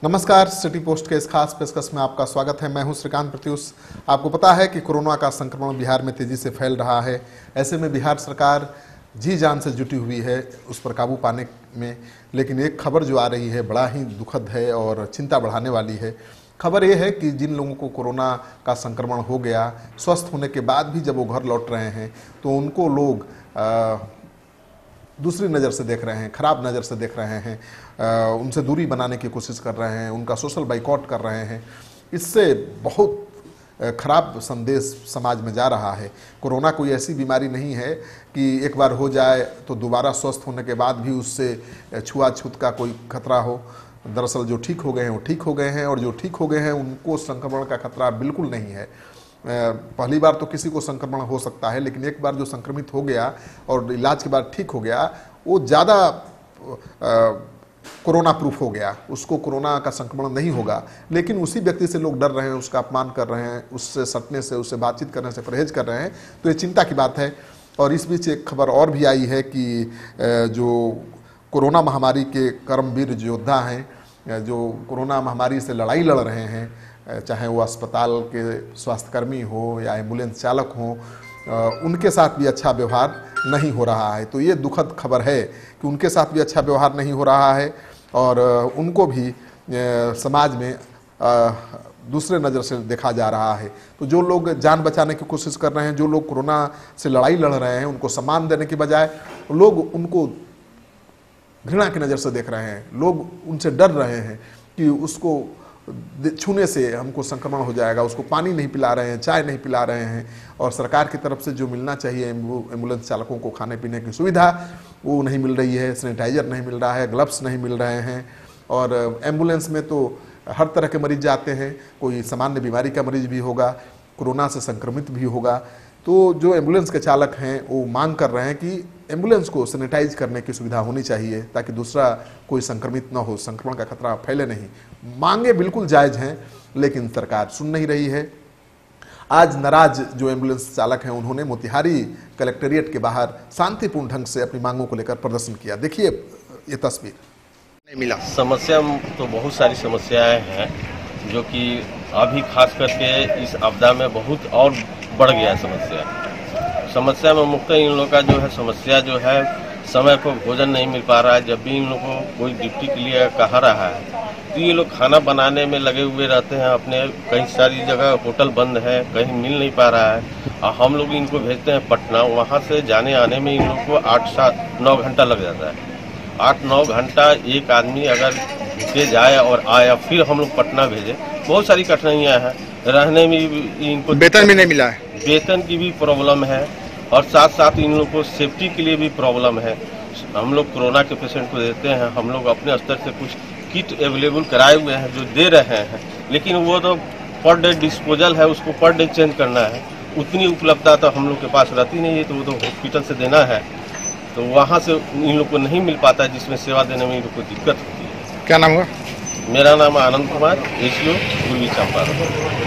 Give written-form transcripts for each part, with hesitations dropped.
नमस्कार, city post के इस खास पेशकश में आपका स्वागत है। मैं हूं श्रीकांत प्रत्युष। आपको पता है कि कोरोना का संक्रमण बिहार में तेजी से फैल रहा है। ऐसे में बिहार सरकार जी जान से जुटी हुई है उस पर काबू पाने में। लेकिन एक खबर जो आ रही है बड़ा ही दुखद है और चिंता बढ़ाने वाली है। खबर ये है कि जिन लोगों को कोरोना का संक्रमण हो गया, स्वस्थ होने के बाद भी जब वो घर लौट रहे हैं तो उनको लोग दूसरी नज़र से देख रहे हैं, ख़राब नज़र से देख रहे हैं, उनसे दूरी बनाने की कोशिश कर रहे हैं, उनका सोशल बाइकआउट कर रहे हैं। इससे बहुत ख़राब संदेश समाज में जा रहा है। कोरोना कोई ऐसी बीमारी नहीं है कि एक बार हो जाए तो दोबारा स्वस्थ होने के बाद भी उससे छुआछूत का कोई खतरा हो। दरअसल जो ठीक हो गए हैं वो ठीक हो गए हैं, और जो ठीक हो गए हैं उनको संक्रमण का खतरा बिल्कुल नहीं है। पहली बार तो किसी को संक्रमण हो सकता है, लेकिन एक बार जो संक्रमित हो गया और इलाज के बाद ठीक हो गया, वो ज़्यादा कोरोना प्रूफ हो गया, उसको कोरोना का संक्रमण नहीं होगा। लेकिन उसी व्यक्ति से लोग डर रहे हैं, उसका अपमान कर रहे हैं, उससे सटने से, उससे बातचीत करने से परहेज कर रहे हैं, तो ये चिंता की बात है। और इस बीच एक खबर और भी आई है कि जो कोरोना महामारी के कर्मवीर योद्धा हैं, जो कोरोना महामारी से लड़ाई लड़ रहे हैं, चाहे वो अस्पताल के स्वास्थ्यकर्मी हो या एम्बुलेंस चालक हो, उनके साथ भी अच्छा व्यवहार नहीं हो रहा है। तो ये दुखद खबर है कि उनके साथ भी अच्छा व्यवहार नहीं हो रहा है और उनको भी समाज में दूसरे नज़र से देखा जा रहा है। तो जो लोग जान बचाने की कोशिश कर रहे हैं, जो लोग कोरोना से लड़ाई लड़ रहे हैं, उनको सम्मान देने की बजाय लोग उनको घृणा की नज़र से देख रहे हैं। लोग उनसे डर रहे हैं कि उसको छूने से हमको संक्रमण हो जाएगा। उसको पानी नहीं पिला रहे हैं, चाय नहीं पिला रहे हैं, और सरकार की तरफ से जो मिलना चाहिए एम्बुलेंस चालकों को खाने पीने की सुविधा, वो नहीं मिल रही है। सैनिटाइजर नहीं मिल रहा है, ग्लव्स नहीं मिल रहे हैं। और एम्बुलेंस में तो हर तरह के मरीज जाते हैं, कोई सामान्य बीमारी का मरीज भी होगा, कोरोना से संक्रमित भी होगा। तो जो एम्बुलेंस के चालक हैं वो मांग कर रहे हैं कि एम्बुलेंस को सैनिटाइज करने की सुविधा होनी चाहिए ताकि दूसरा कोई संक्रमित न हो, संक्रमण का खतरा फैले नहीं। मांगे बिल्कुल जायज़ हैं, लेकिन सरकार सुन नहीं रही है। आज नाराज जो एम्बुलेंस चालक हैं, उन्होंने मोतिहारी कलेक्टेरिएट के बाहर शांतिपूर्ण ढंग से अपनी मांगों को लेकर प्रदर्शन किया। देखिए ये तस्वीर। नहीं मिला। समस्या तो बहुत सारी समस्याएं हैं जो कि अभी खास करके इस आपदा में बहुत और बढ़ गया है। समस्या में मुख्य इन लोगों का जो है समस्या जो है समय पर भोजन नहीं मिल पा रहा है। जब भी इन लोगों को कोई ड्यूटी के लिए कहा रहा है तो ये लोग खाना बनाने में लगे हुए रहते हैं अपने। कई सारी जगह होटल बंद है, कहीं मिल नहीं पा रहा है, और हम लोग इनको भेजते हैं पटना। वहाँ से जाने आने में इन लोग को 8-9 घंटा लग जाता है। 8-9 घंटा एक आदमी अगर भूखे जाए और आया फिर हम लोग पटना भेजे, बहुत सारी कठिनाइयाँ हैं। रहने में इनको वेतन भी नहीं मिला है, वेतन की भी प्रॉब्लम है, और साथ साथ इन लोग को सेफ्टी के लिए भी प्रॉब्लम है। हम लोग कोरोना के पेशेंट को देते हैं, हम लोग अपने स्तर से कुछ किट अवेलेबल कराए हुए हैं जो दे रहे हैं, लेकिन वो तो पर डे डिस्पोजल है, उसको पर डे चेंज करना है। उतनी उपलब्धता तो हम लोग के पास रहती नहीं है, तो वो तो हॉस्पिटल से देना है, तो वहाँ से इन लोग को नहीं मिल पाता, जिसमें सेवा देने में इन लोग को दिक्कत होती है। क्या नाम हुआ? मेरा नाम आनंद कुमार, एसडीओ पूर्वी चंपारण।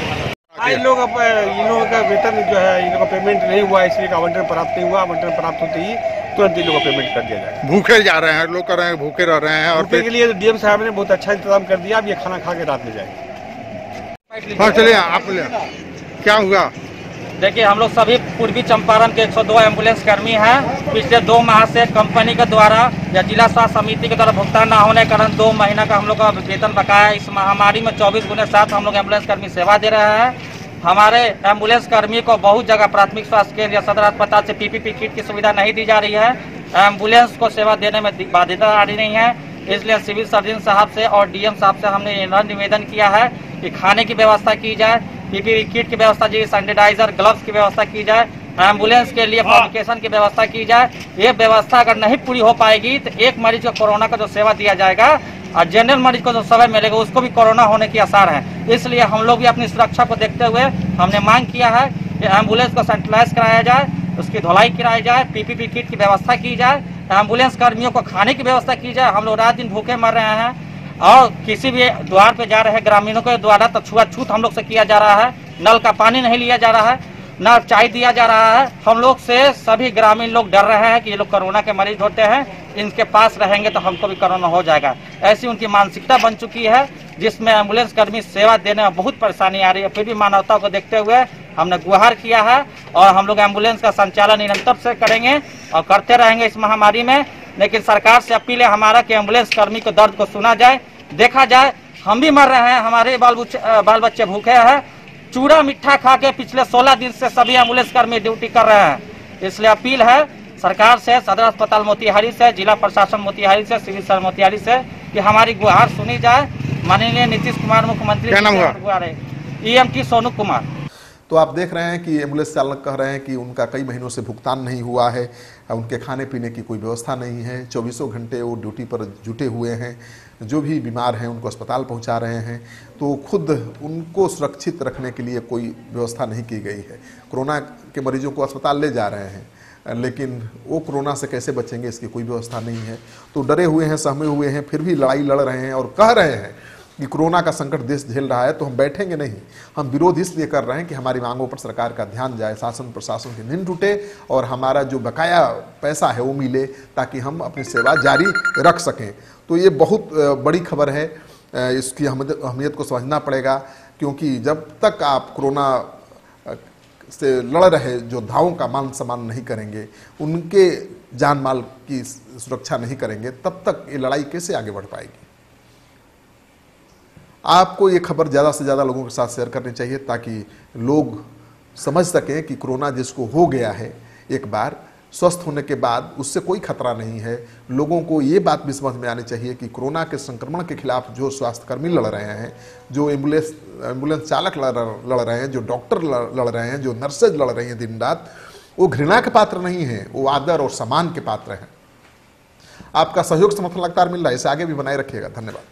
इन लोगों का वेतन जो है, इन लोगों का पेमेंट नहीं हुआ, इसलिए आवंटन प्राप्त नहीं हुआ। आवंटन प्राप्त होते ही तुरंत इन लोगों को पेमेंट कर दिया जाए। भूखे जा रहे हैं लोग, कर रहे हैं, भूखे रह रहे हैं। और भूखे के लिए डीएम साहब ने बहुत अच्छा इंतजाम कर दिया। अब ये खाना खा के रात में जाएंगे। हाँ चलिए, आप क्या हुआ? देखिए, हम लोग सभी पूर्वी चंपारण के 102 एम्बुलेंस कर्मी हैं। पिछले 2 माह से कंपनी के द्वारा या जिला स्वास्थ्य समिति के द्वारा भुगतान न होने के कारण 2 महीना का हम लोग का वेतन बकाया। इस महामारी में 24/7 हम लोग एम्बुलेंस कर्मी सेवा दे रहे हैं। हमारे एम्बुलेंस कर्मी को बहुत जगह प्राथमिक स्वास्थ्य केंद्र या सदर अस्पताल से पीपीपी किट की सुविधा नहीं दी जा रही है। एम्बुलेंस को सेवा देने में बाध्यता आ रही नहीं है, इसलिए सिविल सर्जन साहब से और डीएम साहब से हमने यह निवेदन किया है कि खाने की व्यवस्था की जाए, पीपीपी किट की व्यवस्था की, सैनिटाइजर ग्लव्स की व्यवस्था की जाए, एम्बुलेंस के लिए पब्लिकेशन की व्यवस्था की जाए। ये व्यवस्था अगर नहीं पूरी हो पाएगी तो एक मरीज को कोरोना का जो सेवा दिया जाएगा और जनरल मरीज को जो समय मिलेगा उसको भी कोरोना होने की आसार है। इसलिए हम लोग भी अपनी सुरक्षा को देखते हुए हमने मांग किया है कि एम्बुलेंस को सैनिटाइज कराया जाए, उसकी धुलाई कराई जाए, पीपीपी किट की व्यवस्था की जाए, एम्बुलेंस कर्मियों को खाने की व्यवस्था की जाए। हम लोग रात दिन भूखे मर रहे हैं, और किसी भी द्वार पे जा रहे हैं ग्रामीणों के द्वारा तो छुआछूत हम लोग से किया जा रहा है। नल का पानी नहीं लिया जा रहा है, न चाय दिया जा रहा है। हम लोग से सभी ग्रामीण लोग डर रहे हैं कि ये लोग कोरोना के मरीज होते हैं, इनके पास रहेंगे तो हमको भी कोरोना हो जाएगा। ऐसी उनकी मानसिकता बन चुकी है। जिसमें एम्बुलेंस कर्मी सेवा देने में बहुत परेशानी आ रही है। फिर भी मानवता को देखते हुए हमने गुहार किया है और हम लोग एम्बुलेंस का संचालन निरंतर से करेंगे और करते रहेंगे इस महामारी में। लेकिन सरकार से अपील है हमारा कि एम्बुलेंस कर्मी को दर्द को सुना जाए, देखा जाए। हम भी मर रहे हैं, हमारे बाल बच्चे भूखे हैं। चूड़ा मिठा खा के पिछले 16 दिन से सभी एम्बुलेंस कर्मी ड्यूटी कर रहे हैं। इसलिए अपील है सरकार से, सदर अस्पताल मोतिहारी से, जिला प्रशासन मोतिहारी से, सिविल सर्जन मोतिहारी से कि हमारी गुहार सुनी जाए। माननीय नीतीश कुमार मुख्यमंत्री क्या नाम हुआ? EMT सोनू कुमार। तो आप देख रहे हैं कि एम्बुलेंस चालक कह रहे हैं कि उनका कई महीनों से भुगतान नहीं हुआ है, उनके खाने पीने की कोई व्यवस्था नहीं है। 24 घंटे वो ड्यूटी पर जुटे हुए हैं, जो भी बीमार हैं उनको अस्पताल पहुंचा रहे हैं। तो खुद उनको सुरक्षित रखने के लिए कोई व्यवस्था नहीं की गई है। कोरोना के मरीजों को अस्पताल ले जा रहे हैं, लेकिन वो कोरोना से कैसे बचेंगे इसकी कोई व्यवस्था नहीं है। तो डरे हुए हैं, सहमे हुए हैं, फिर भी लड़ाई लड़ रहे हैं और कह रहे हैं कि कोरोना का संकट देश झेल रहा है तो हम बैठेंगे नहीं। हम विरोध इसलिए कर रहे हैं कि हमारी मांगों पर सरकार का ध्यान जाए, शासन प्रशासन की नींद टूटे और हमारा जो बकाया पैसा है वो मिले, ताकि हम अपनी सेवा जारी रख सकें। तो ये बहुत बड़ी खबर है, इसकी अहमियत को समझना पड़ेगा, क्योंकि जब तक आप कोरोना से लड़ रहे जो धावों का मान सम्मान नहीं करेंगे, उनके जान माल की सुरक्षा नहीं करेंगे, तब तक ये लड़ाई कैसे आगे बढ़ पाएगी। आपको ये खबर ज़्यादा से ज़्यादा लोगों के साथ शेयर करनी चाहिए, ताकि लोग समझ सकें कि कोरोना जिसको हो गया है एक बार, स्वस्थ होने के बाद उससे कोई खतरा नहीं है। लोगों को ये बात भी समझ में आनी चाहिए कि कोरोना के संक्रमण के खिलाफ जो स्वास्थ्यकर्मी लड़ रहे हैं, जो एम्बुलेंस चालक लड़ रहे हैं, जो डॉक्टर लड़ रहे हैं, जो नर्सेज लड़ रही हैं दिन रात, वो घृणा के पात्र नहीं हैं, वो आदर और सम्मान के पात्र हैं। आपका सहयोग समर्थन लगातार मिल रहा है, इसे आगे भी बनाए रखिएगा। धन्यवाद।